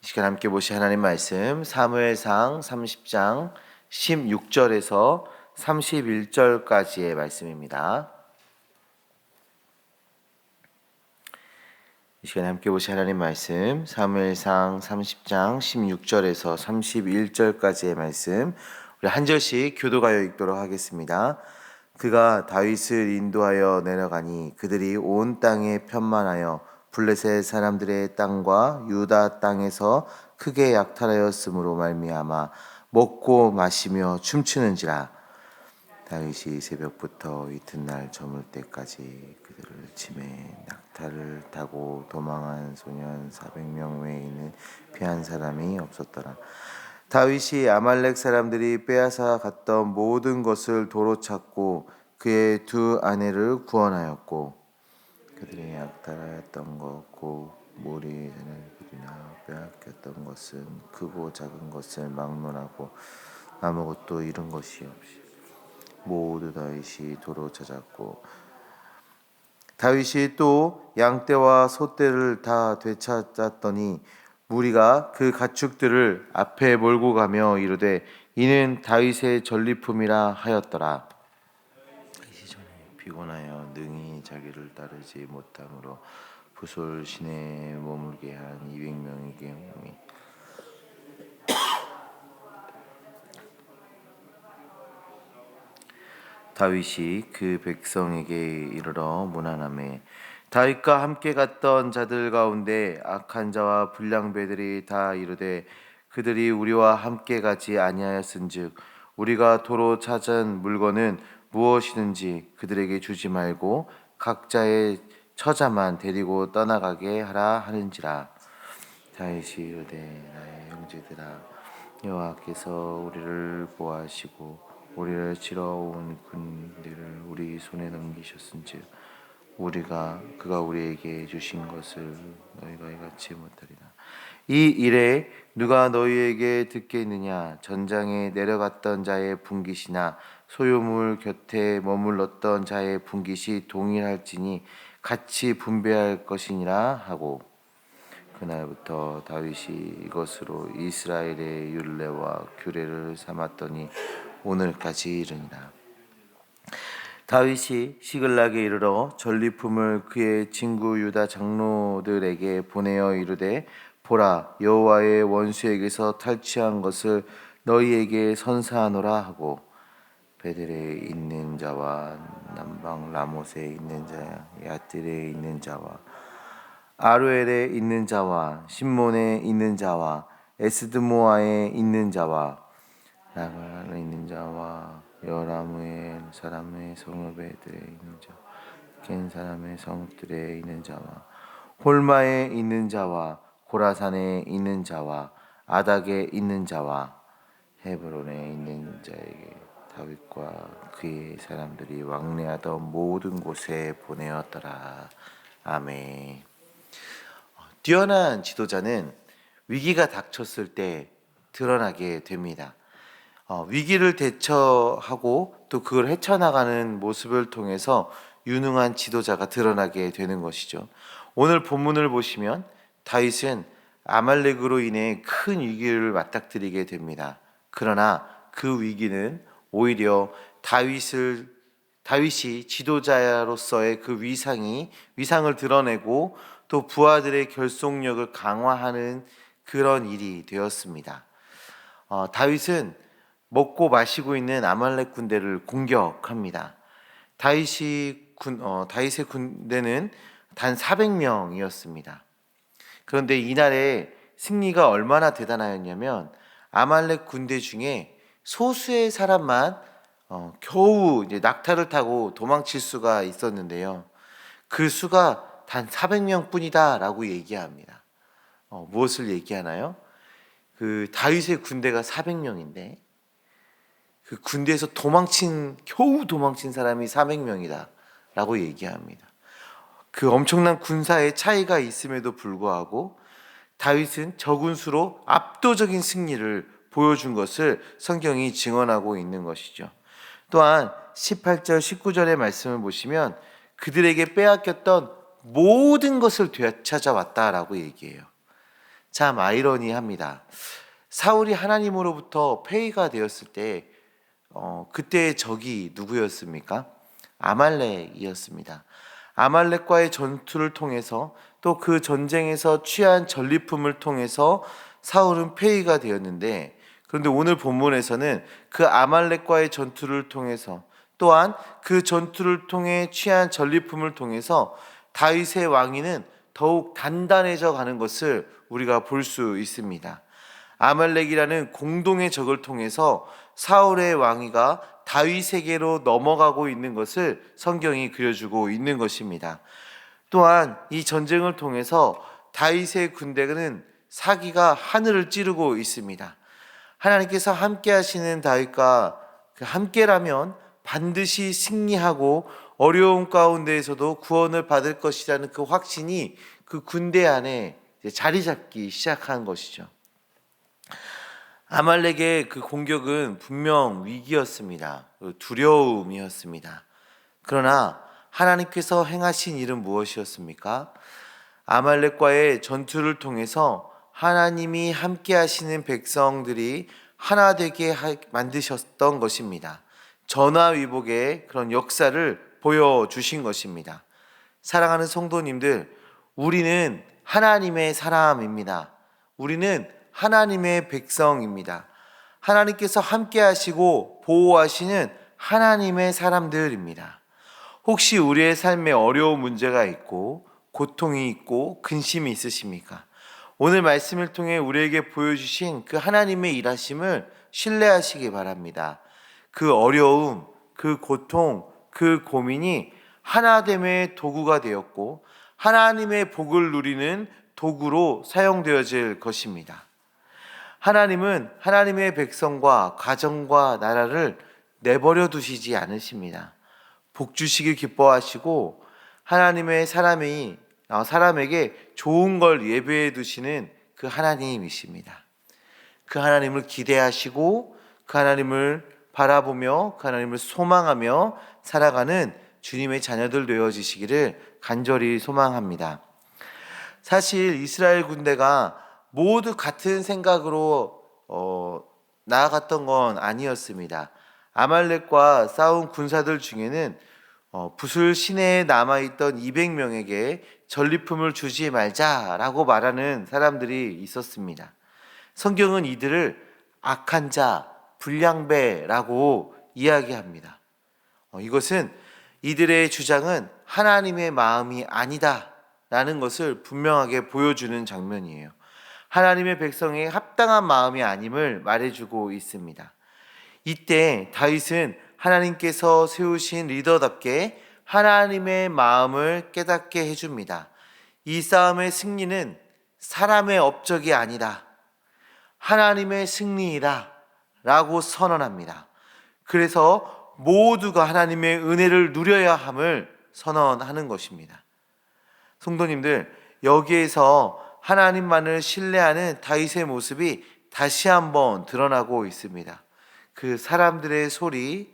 시간 함께 보실 하나님 말씀 사무엘상 30장 16절에서 31절까지의 말씀입니다. 이 시간 함께 보실 하나님 말씀 사무엘상 30장 16절에서 31절까지의 말씀 우리 한 절씩 교도가여 읽도록 하겠습니다. 그가 다윗을 인도하여 내려가니 그들이 온 땅에 편만하여 블레셋 사람들의 땅과 유다 땅에서 크게 약탈하였으므로 말미암아 먹고 마시며 춤추는지라. 다윗이 새벽부터 이튿날 저물 때까지 그들을 치매 낙타를 타고 도망한 소년 400명 외에는 피한 사람이 없었더라. 다윗이 아말렉 사람들이 빼앗아 갔던 모든 것을 도로 찾고 그의 두 아내를 구원하였고 그들이 약탈하였던 것 곧 무리 자녀들이나 빼앗겼던 것은 크고 작은 것을 막론하고 아무것도 잃은 것이 없이 모두 다윗이 도로 찾았고 다윗이 또 양떼와 소떼를 다 되찾았더니 무리가 그 가축들을 앞에 몰고 가며 이르되 이는 다윗의 전리품이라 하였더라. 피곤하여 능히 자기를 따르지 못함으로 부솔 시내에 머물게 한 200명의 경이 다윗이 그 백성에게 이르러 문안하매 다윗과 함께 갔던 자들 가운데 악한 자와 불량배들이 다 이르되 그들이 우리와 함께 가지 아니하였은즉 우리가 도로 찾은 물건은 무엇이든지 그들에게 주지 말고 각자의 처자만 데리고 떠나가게 하라 하는지라. 다윗이 이르되 나의 형제들아 여호와께서 우리를 보호하시고 우리를 치러 온 군대를 우리 손에 넘기셨은즉 그가 우리에게 주신 것을 너희가 갖지 못하리라. 이 일에 누가 너희에게 듣겠느냐? 전장에 내려갔던 자의 분깃이나 소유물 곁에 머물렀던 자의 분깃이 동일할지니 같이 분배할 것이니라 하고 그날부터 다윗이 이것으로 이스라엘의 율례와 규례를 삼았더니 오늘까지 이르니라. 다윗이 시글락에 이르러 전리품을 그의 친구 유다 장로들에게 보내어 이르되 보라 여호와의 원수에게서 탈취한 것을 너희에게 선사하노라 하고 베델에 있는 자와 남방 라못에 있는 자 야tir에 있는 자와 아루엘에 있는 자와 신몬에 있는 자와 에스드모아에 있는 자와 라발에 있는 자와 여라무엘 사람의 성읍들에 있는 자, 겐 사람의 성읍들에 있는 자와 홀마에 있는 자와 고라산에 있는 자와 아닥에 있는 자와 헤브론에 있는 자에게 다윗과 그의 사람들이 왕래하던 모든 곳에 보내었더라. 아멘. 뛰어난 지도자는 위기가 닥쳤을 때 드러나게 됩니다. 위기를 대처하고 또 그걸 헤쳐나가는 모습을 통해서 유능한 지도자가 드러나게 되는 것이죠. 오늘 본문을 보시면 다윗은 아말렉으로 인해 큰 위기를 맞닥뜨리게 됩니다. 그러나 그 위기는 오히려 다윗이 지도자로서의 그 위상을 드러내고 또 부하들의 결속력을 강화하는 그런 일이 되었습니다. 다윗은 먹고 마시고 있는 아말렉 군대를 공격합니다. 다윗의 군대는 단 400명이었습니다. 그런데 이날의 승리가 얼마나 대단하였냐면 아말렉 군대 중에 소수의 사람만 겨우 이제 낙타를 타고 도망칠 수가 있었는데요. 그 수가 단 400명뿐이다라고 얘기합니다. 무엇을 얘기하나요? 그 다윗의 군대가 400명인데 그 군대에서 겨우 도망친 사람이 400명이다 라고 얘기합니다. 그 엄청난 군사의 차이가 있음에도 불구하고 다윗은 적은 수로 압도적인 승리를 보여준 것을 성경이 증언하고 있는 것이죠. 또한 18절 19절의 말씀을 보시면 그들에게 빼앗겼던 모든 것을 되찾아왔다라고 얘기해요. 참 아이러니합니다. 사울이 하나님으로부터 폐위가 되었을 때 그때의 적이 누구였습니까? 아말렉이었습니다. 아말렉과의 전투를 통해서 또 그 전쟁에서 취한 전리품을 통해서 사울은 폐위가 되었는데, 그런데 오늘 본문에서는 그 아말렉과의 전투를 통해서 또한 그 전투를 통해 취한 전리품을 통해서 다윗의 왕위는 더욱 단단해져 가는 것을 우리가 볼 수 있습니다. 아말렉이라는 공동의 적을 통해서 사울의 왕위가 다윗에게로 넘어가고 있는 것을 성경이 그려주고 있는 것입니다. 또한 이 전쟁을 통해서 다윗의 군대는 사기가 하늘을 찌르고 있습니다. 하나님께서 함께 하시는 다윗과 그 함께라면 반드시 승리하고 어려움 가운데에서도 구원을 받을 것이라는 그 확신이 그 군대 안에 자리 잡기 시작한 것이죠. 아말렉의 그 공격은 분명 위기였습니다. 두려움이었습니다. 그러나 하나님께서 행하신 일은 무엇이었습니까? 아말렉과의 전투를 통해서 하나님이 함께 하시는 백성들이 하나 되게 만드셨던 것입니다. 전화위복의 그런 역사를 보여주신 것입니다. 사랑하는 성도님들, 우리는 하나님의 사람입니다. 우리는 하나님의 백성입니다. 하나님께서 함께 하시고 보호하시는 하나님의 사람들입니다. 혹시 우리의 삶에 어려운 문제가 있고 고통이 있고 근심이 있으십니까? 오늘 말씀을 통해 우리에게 보여주신 그 하나님의 일하심을 신뢰하시기 바랍니다. 그 어려움, 그 고통, 그 고민이 하나됨의 도구가 되었고 하나님의 복을 누리는 도구로 사용되어질 것입니다. 하나님은 하나님의 백성과 가정과 나라를 내버려 두시지 않으십니다. 복 주시길 기뻐하시고 하나님의 사람에게 좋은 걸 예배해 두시는 그 하나님이십니다. 그 하나님을 기대하시고 그 하나님을 바라보며 그 하나님을 소망하며 살아가는 주님의 자녀들 되어지시기를 간절히 소망합니다. 사실 이스라엘 군대가 모두 같은 생각으로 나아갔던 건 아니었습니다. 아말렉과 싸운 군사들 중에는 붓을 시내에 남아있던 200명에게 전리품을 주지 말자라고 말하는 사람들이 있었습니다. 성경은 이들을 악한 자, 불량배라고 이야기합니다. 이것은 이들의 주장은 하나님의 마음이 아니다라는 것을 분명하게 보여주는 장면이에요. 하나님의 백성의 합당한 마음이 아님을 말해주고 있습니다. 이때 다윗은 하나님께서 세우신 리더답게 하나님의 마음을 깨닫게 해줍니다. 이 싸움의 승리는 사람의 업적이 아니다, 하나님의 승리이다 라고 선언합니다. 그래서 모두가 하나님의 은혜를 누려야 함을 선언하는 것입니다. 성도님들, 여기에서 하나님만을 신뢰하는 다윗의 모습이 다시 한번 드러나고 있습니다. 그 사람들의 소리,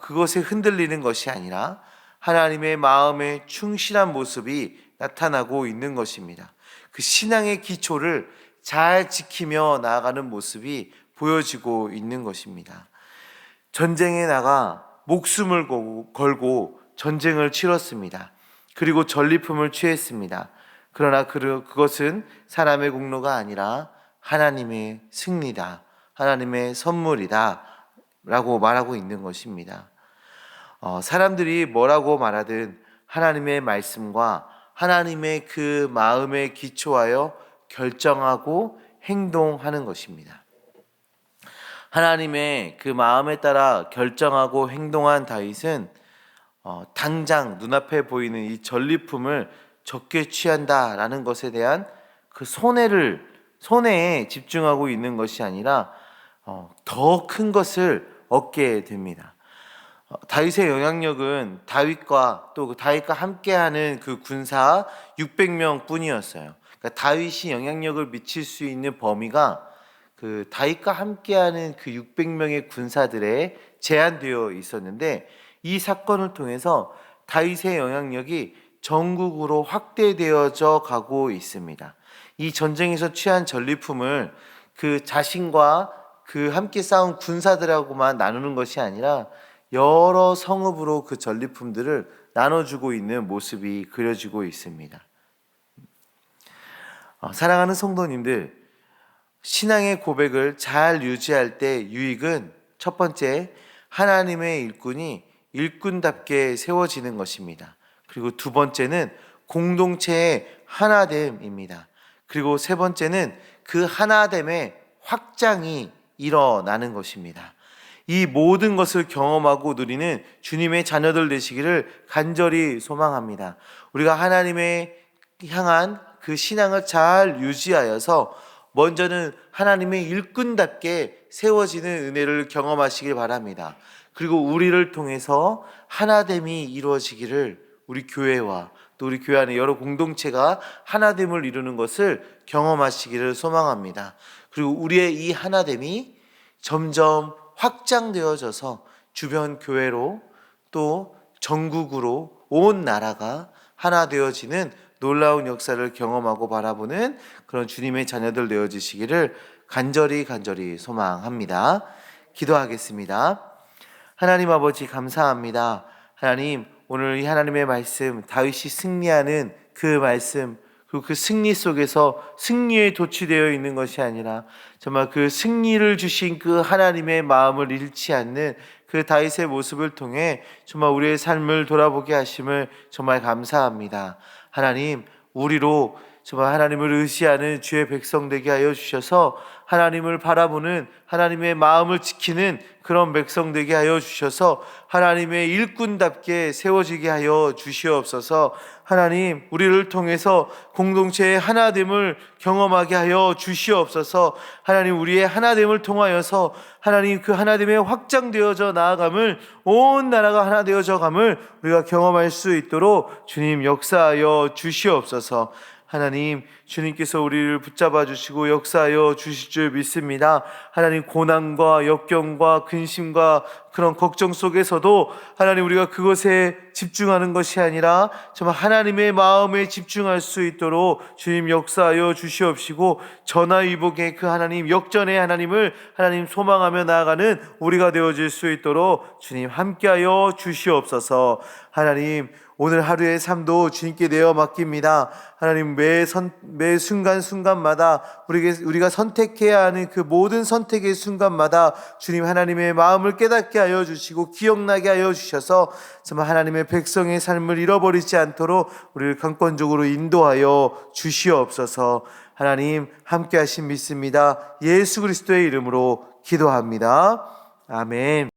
그것에 흔들리는 것이 아니라 하나님의 마음에 충실한 모습이 나타나고 있는 것입니다. 그 신앙의 기초를 잘 지키며 나아가는 모습이 보여지고 있는 것입니다. 전쟁에 나가 목숨을 걸고 전쟁을 치렀습니다. 그리고 전리품을 취했습니다. 그러나 그것은 사람의 공로가 아니라 하나님의 승리다, 하나님의 선물이다 라고 말하고 있는 것입니다. 사람들이 뭐라고 말하든 하나님의 말씀과 하나님의 그 마음에 기초하여 결정하고 행동하는 것입니다. 하나님의 그 마음에 따라 결정하고 행동한 다윗은 당장 눈앞에 보이는 이 전리품을 적게 취한다라는 것에 대한 그 손해에 집중하고 있는 것이 아니라 더 큰 것을 얻게 됩니다. 다윗의 영향력은 다윗과 함께하는 그 군사 600명 뿐이었어요. 그러니까 다윗이 영향력을 미칠 수 있는 범위가 그 다윗과 함께하는 그 600명의 군사들에 제한되어 있었는데, 이 사건을 통해서 다윗의 영향력이 전국으로 확대되어져 가고 있습니다. 이 전쟁에서 취한 전리품을 그 자신과 그 함께 싸운 군사들하고만 나누는 것이 아니라 여러 성읍으로 그 전리품들을 나눠주고 있는 모습이 그려지고 있습니다. 사랑하는 성도님들, 신앙의 고백을 잘 유지할 때 유익은 첫 번째, 하나님의 일꾼이 일꾼답게 세워지는 것입니다. 그리고 두 번째는 공동체의 하나됨입니다. 그리고 세 번째는 그 하나됨의 확장이 일어나는 것입니다. 이 모든 것을 경험하고 누리는 주님의 자녀들 되시기를 간절히 소망합니다. 우리가 하나님의 향한 그 신앙을 잘 유지하여서 먼저는 하나님의 일꾼답게 세워지는 은혜를 경험하시길 바랍니다. 그리고 우리를 통해서 하나됨이 이루어지기를, 우리 교회와 또 우리 교회 안에 여러 공동체가 하나됨을 이루는 것을 경험하시기를 소망합니다. 그리고 우리의 이 하나됨이 점점 확장되어져서 주변 교회로 또 전국으로 온 나라가 하나 되어지는 놀라운 역사를 경험하고 바라보는 그런 주님의 자녀들 되어지시기를 간절히 소망합니다. 기도하겠습니다. 하나님 아버지 감사합니다. 하나님, 오늘 이 하나님의 말씀, 다윗이 승리하는 그 말씀, 그리고 그 승리 속에서 승리에 도취되어 있는 것이 아니라 정말 그 승리를 주신 그 하나님의 마음을 잃지 않는 그 다윗의 모습을 통해 정말 우리의 삶을 돌아보게 하심을 정말 감사합니다. 하나님, 우리로 정말 하나님을 의지하는 주의 백성 되게 하여 주셔서 하나님을 바라보는, 하나님의 마음을 지키는 그런 백성 되게 하여 주셔서 하나님의 일꾼답게 세워지게 하여 주시옵소서. 하나님, 우리를 통해서 공동체의 하나됨을 경험하게 하여 주시옵소서. 하나님, 우리의 하나됨을 통하여서 하나님 그 하나됨에 확장되어져 나아감을, 온 나라가 하나 되어져 감을 우리가 경험할 수 있도록 주님 역사하여 주시옵소서. 하나님, 주님께서 우리를 붙잡아 주시고 역사하여 주실 줄 믿습니다. 하나님, 고난과 역경과 근심과 그런 걱정 속에서도 하나님, 우리가 그것에 집중하는 것이 아니라 정말 하나님의 마음에 집중할 수 있도록 주님 역사하여 주시옵시고, 전화위복의 그 하나님, 역전의 하나님을 하나님 소망하며 나아가는 우리가 되어질 수 있도록 주님 함께하여 주시옵소서. 하나님, 오늘 하루의 삶도 주님께 내어 맡깁니다. 하나님, 매 순간순간마다 우리가 선택해야 하는 그 모든 선택의 순간마다 주님 하나님의 마음을 깨닫게 하여 주시고 기억나게 하여 주셔서 정말 하나님의 백성의 삶을 잃어버리지 않도록 우리를 강권적으로 인도하여 주시옵소서. 하나님, 함께 하신 믿습니다. 예수 그리스도의 이름으로 기도합니다. 아멘.